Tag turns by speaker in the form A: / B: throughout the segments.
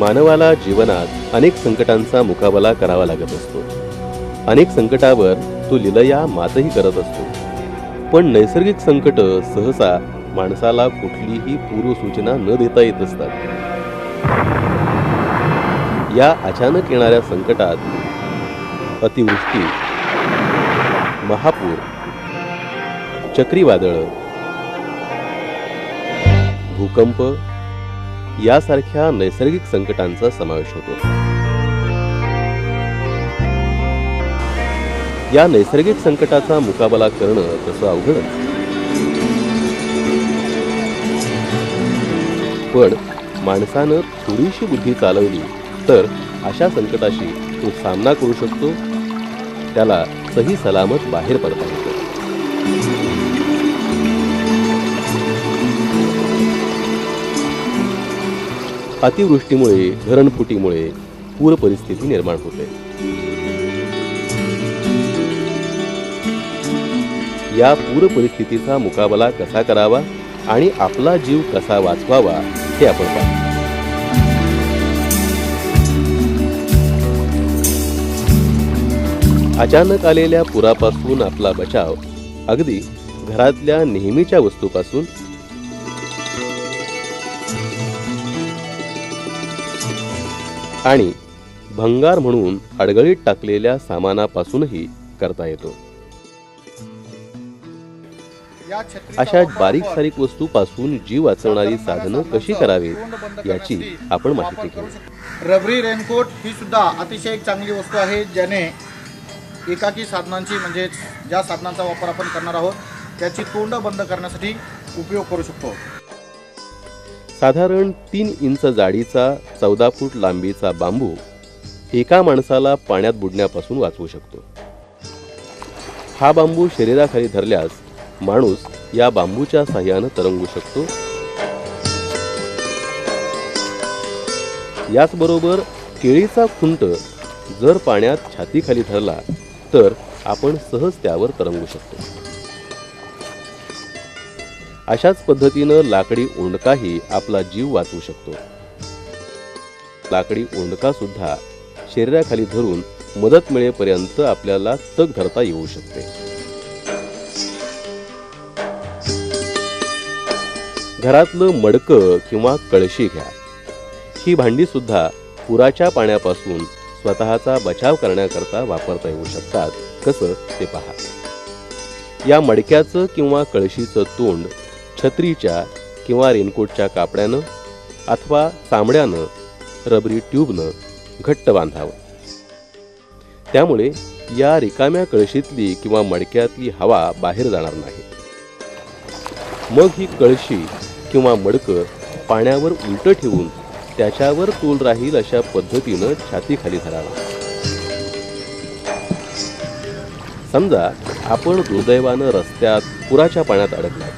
A: मानवाला जीवनात अनेक संकटांचा मुकाबला करावा लागत असतो. अनेक संकटावर तो लीलया मातही करत असतो. पण नैसर्गिक संकट सहसा माणसाला कुठलीही पूर्वसूचना न देता येत असतात. या अचानक येणाऱ्या संकटात अतिवृष्टी, महापूर, चक्रीवादळ, भूकंप यासारख्या नैसर्गिक संकटांचा समावेश होतो. या नैसर्गिक संकटाचा मुकाबला करणं तसं अवघडच, पण माणसानं थोडीशी बुद्धी चालवली तर अशा संकटाशी तो सामना करू शकतो. त्याला सही सलामत बाहेर पडता येतो. अतिवृष्टीमुळे, धरणफुटीमुळे पूर परिस्थिती निर्माण होते. या पूर परिस्थितीचा मुकाबला कसा करावा आणि आपला जीव कसा वाचवावा हे आपण पाहू. अचानक आलेल्या पुरापासून आपला बचाव अगदी घरातल्या नेहमीच्या वस्तूपासून आणि भंगार म्हणून अडगळीत टाकलेल्या सामानापासूनही करता येतो. अशा बारीक सारीक वस्तूपासून जीव वाचवणारी साधनं कशी करावीत याची आपण माहिती घेऊ.
B: रबरी रेनकोट ही सुद्धा अतिशय एक चांगली वस्तू आहे, ज्याने एकाकी साधनांची म्हणजे ज्या साधनांचा वापर आपण करणार आहोत त्याची तोंड बंद करण्यासाठी उपयोग करू शकतो.
A: साधारण 3 इंच जाडीचा 14 फूट लांबीचा बांबू एका माणसाला पाण्यात बुडण्यापासून वाचवू शकतो. हा बांबू शरीराखाली धरल्यास माणूस या बांबूच्या साहाय्याने तरंगू शकतो. याचबरोबर केळीचा खुंट जर पाण्यात छातीखाली धरला तर आपण सहज त्यावर तरंगू शकतो. अशाच पद्धतीनं लाकडी ओंडकाही आपला जीव वाचवू शकतो. लाकडी ओंडका सुद्धा शरीराखाली धरून मदत मिळेपर्यंत आपल्याला तग धरता येऊ शकते. घरातलं मडकं किंवा कळशी घ्या. ही भांडी सुद्धा पुराच्या पाण्यापासून स्वतःचा बचाव करण्याकरता वापरता येऊ शकतात. कसं ते पहा. या मडक्याचं किंवा कळशीचं तोंड छत्रीच्या किंवा रेनकोटच्या कापड्यानं अथवा चामड्यानं, रबरी ट्यूबनं घट्ट बांधावं. त्यामुळे या रिकाम्या कळशीतली किंवा मडक्यातली हवा बाहेर जाणार नाही. मग ही कळशी किंवा मडकं पाण्यावर उलट ठेवून त्याच्यावर तोल राहील अशा पद्धतीनं छातीखाली धरावा. समजा आपण दुर्दैवानं रस्त्यात पुराच्या पाण्यात अडकलात.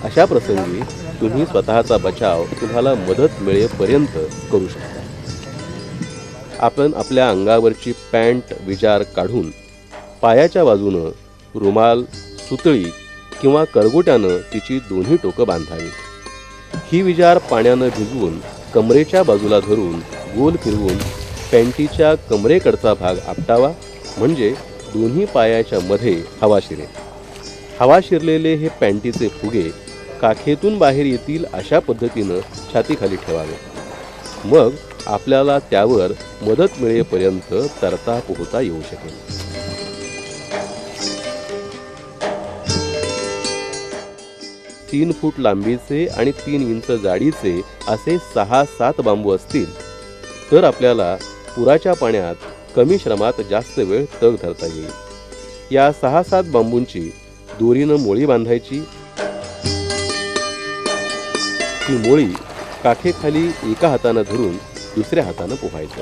A: अशा प्रसंगी तुम्ही स्वतःचा बचाव तुम्हाला मदत मिळेपर्यंत करू शकता. आपण आपल्या अंगावरची पॅन्ट विजार काढून पायाच्या बाजूनं रुमाल, सुतळी किंवा करगोट्यानं तिची दोन्ही टोकं बांधावी. ही विजार पाण्यानं भिजवून कमरेच्या बाजूला धरून गोल फिरवून पॅन्टीच्या कमरेकडचा भाग आपटावा. म्हणजे दोन्ही पायाच्या मध्ये हवा शिरेल. हवा शिरलेले हे पॅन्टीचे फुगे काखेतून बाहेर येतील अशा पद्धतीनं छातीखाली ठेवावे. मग आपल्याला त्यावर मदत मिळेपर्यंत तरता पोहता येऊ शकेल. 3 फूट लांबीचे आणि 3 इंच जाडीचे असे 6-7 बांबू असतील तर आपल्याला पुराच्या पाण्यात कमी श्रमात जास्त वेळ तग धरता येईल. या 6-7 बांबूंची दोरीनं मोळी बांधायची. ही मोळी काखेखाली एका हातानं धरून दुसऱ्या हातानं पोहायचं.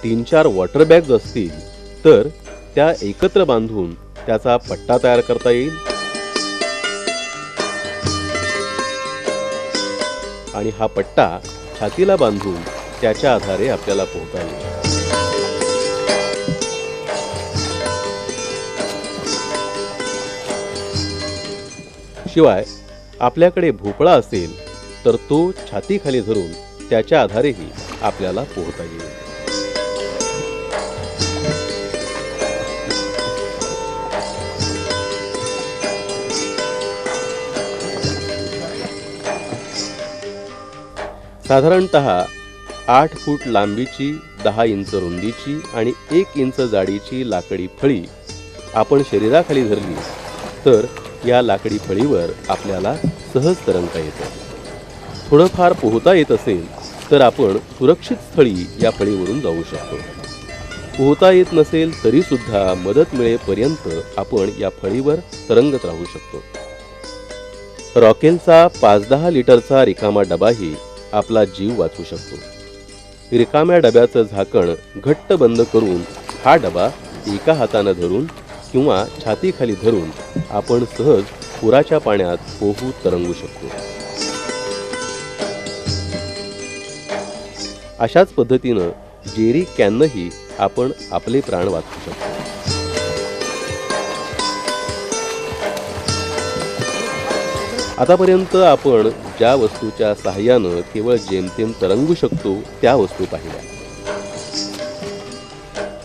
A: तीन 4 वॉटर बॅग्स असतील तर त्या एकत्र बांधून त्याचा पट्टा तयार करता येईल. आणि हा पट्टा छातीला बांधून त्याच्या आधारे आपल्याला पोहता येईल. शिवाय आपल्याकडे भोपळा असेल तर तो छातीखाली धरून त्याच्या आधारेही आपल्याला पोहता येईल. साधारणतः 8 फूट लांबीची, 10 इंच रुंदीची आणि 1 इंच जाडीची लाकडी फळी आपण शरीराखाली धरली तर या लाकडी फळीवर आपल्याला सहज तरंगता येतं. थोडंफार पोहता येत असेल तर आपण सुरक्षित स्थळी या फळीवरून जाऊ शकतो. पोहता येत नसेल तरी सुद्धा मदत मिळेपर्यंत आपण या फळीवर तरंगत राहू शकतो. रॉकेलचा 5-10 लिटरचा रिकामा डबाही आपला जीव वाचवू शकतो. रिकाम्या डब्याचं झाकण घट्ट बंद करून हा डबा एका हातानं धरून किंवा छातीखाली धरून आपण सहज पुराच्या पाण्यात पोहू तरंगू शकतो. अशाच पद्धतीनं जेरी कॅननंही आपण आपले प्राण वाचवू शकतो. आतापर्यंत आपण ज्या वस्तूच्या सहाय्यानं केवळ जेमतेम तरंगू शकतो त्या वस्तू पाहिल्या.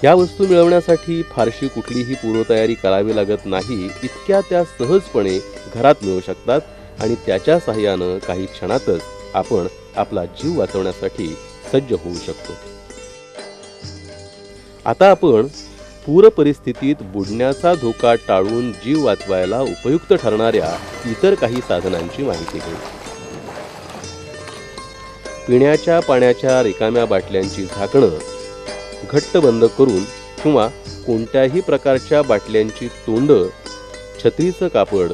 A: या वस्तू मिळवण्यासाठी फारशी कुठलीही पूर्वतयारी करावी लागत नाही. इतक्या त्या सहजपणे घरात मिळू शकतात आणि त्याच्या सहाय्यानं काही क्षणातच आपण आपला जीव वाचवण्यासाठी सज्ज होऊ शकतो. आता आपण पूर परिस्थितीत बुडण्याचा धोका टाळून जीव वाचवायला उपयुक्त ठरणाऱ्या इतर काही साधनांची माहिती घेऊ. पिण्याच्या पाण्याच्या रिकाम्या बाटल्यांची झाकणं घट्ट बंद करून किंवा कोणत्याही प्रकारच्या बाटल्यांची तोंड छत्रीचं कापड,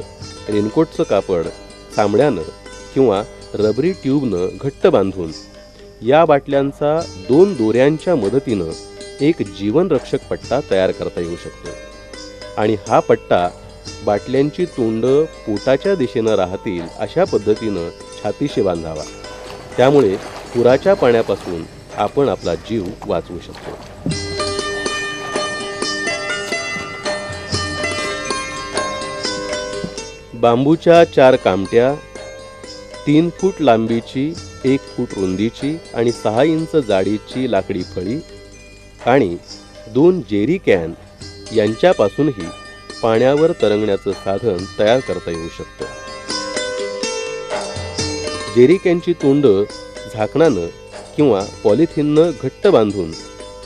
A: रेनकोटचं कापड, चामड्यानं किंवा रबरी ट्यूबनं घट्ट बांधून या बाटल्यांचा 2 दोऱ्यांच्या मदतीनं एक जीवनरक्षक पट्टा तयार करता येऊ शकतो. आणि हा पट्टा बाटल्यांची तोंड पोटाच्या दिशेनं राहतील अशा पद्धतीनं छातीशी बांधावा. त्यामुळे पुराच्या पाण्यापासून आपण आपला जीव वाचवू शकतो. बांबूच्या 4 कामट्या, 3 फूट लांबीची, 1 फूट रुंदीची आणि 6 इंच जाडीची लाकडी फळी आणि 2 जेरी कॅन यांच्यापासूनही पाण्यावर तरंगण्याचं साधन तयार करता येऊ शकतं. जेरी कॅनची तोंड झाकणानं किंवा पॉलिथिननं घट्ट बांधून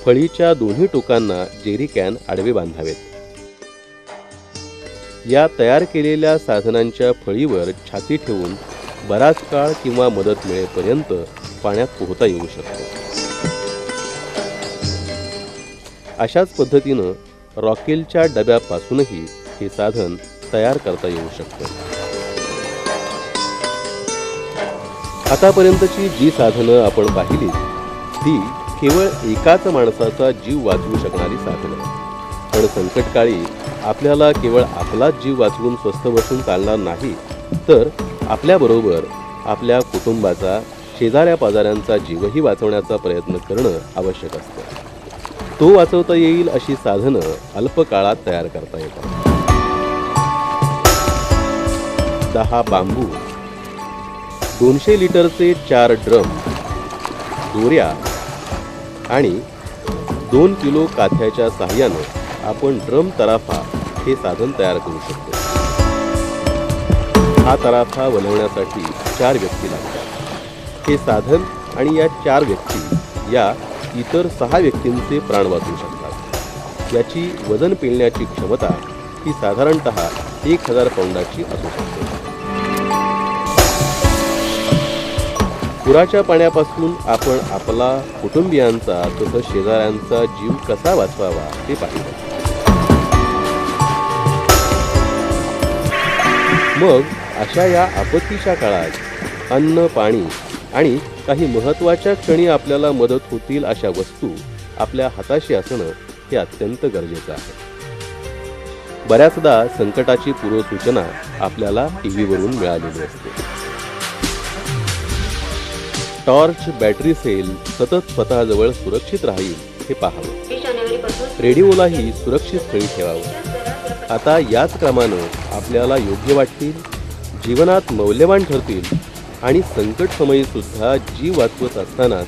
A: फळीच्या दोन्ही टोकांना जेरी कॅन आडवे बांधावेत. या तयार केलेल्या साधनांच्या फळीवर छाती ठेवून बराच काळ किंवा मदत मिळेपर्यंत पाण्यात पोहता येऊ शकतो. अशाच पद्धतीनं रॉकेलच्या डब्यापासूनही हे साधन तयार करता येऊ शकतं. आतापर्यंतची जी साधनं आपण पाहिली ती केवळ एकाच माणसाचा जीव वाचवू शकणारी साधनं. पण संकटकाळी आपल्याला केवळ आपलाच जीव वाचवून स्वस्थ बसून चालणार नाही, तर आपल्याबरोबर आपल्या कुटुंबाचा, शेजाऱ्या पाजाऱ्यांचा जीवही वाचवण्याचा प्रयत्न करणं आवश्यक असतं. तो वाचवता येईल अशी साधनं अल्पकाळात तयार करता येतात. 10 बांबू, 200 लिटरचे 4 ड्रम, दोऱ्या आणि 2 किलो काथ्याच्या सहाय्यानं आपण ड्रम तराफा हे साधन तयार करू शकतो. हा तराफा बनवण्यासाठी 4 व्यक्ती लागतात. हे साधन आणि या 4 व्यक्ती या इतर 6 व्यक्तींचे प्राण वाचवू शकतात. याची वजन पेलण्याची क्षमता ही साधारणतः 1000 पाऊंडाची असू शकते. पुराच्या पाण्यापासून आपण आपला, कुटुंबियांचा तसंच शेजाऱ्यांचा जीव कसा वाचवावा ते पाहिलं. मग अशा या आपत्तीच्या काळात अन्न, पाणी आणि काही महत्त्वाच्या क्षणी आपल्याला मदत होतील अशा वस्तू आपल्या हाताशी असणं हे अत्यंत गरजेचं आहे. बऱ्याचदा संकटाची पूर्वसूचना आपल्याला टीव्हीवरून मिळालेली असते. टॉर्च, बॅटरी सेल सतत स्वतःजवळ सुरक्षित राहील हे पाहावं. रेडिओलाही सुरक्षित स्थळी ठेवावं. आता याच क्रमानं आपल्याला योग्य वाटतील जीवनात मौल्यवान ठरतील आणि संकटसमयी सुद्धा जीव वाचवत असतानाच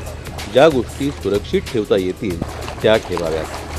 A: ज्या गोष्टी सुरक्षित ठेवता येतील त्या ठेवाव्यात.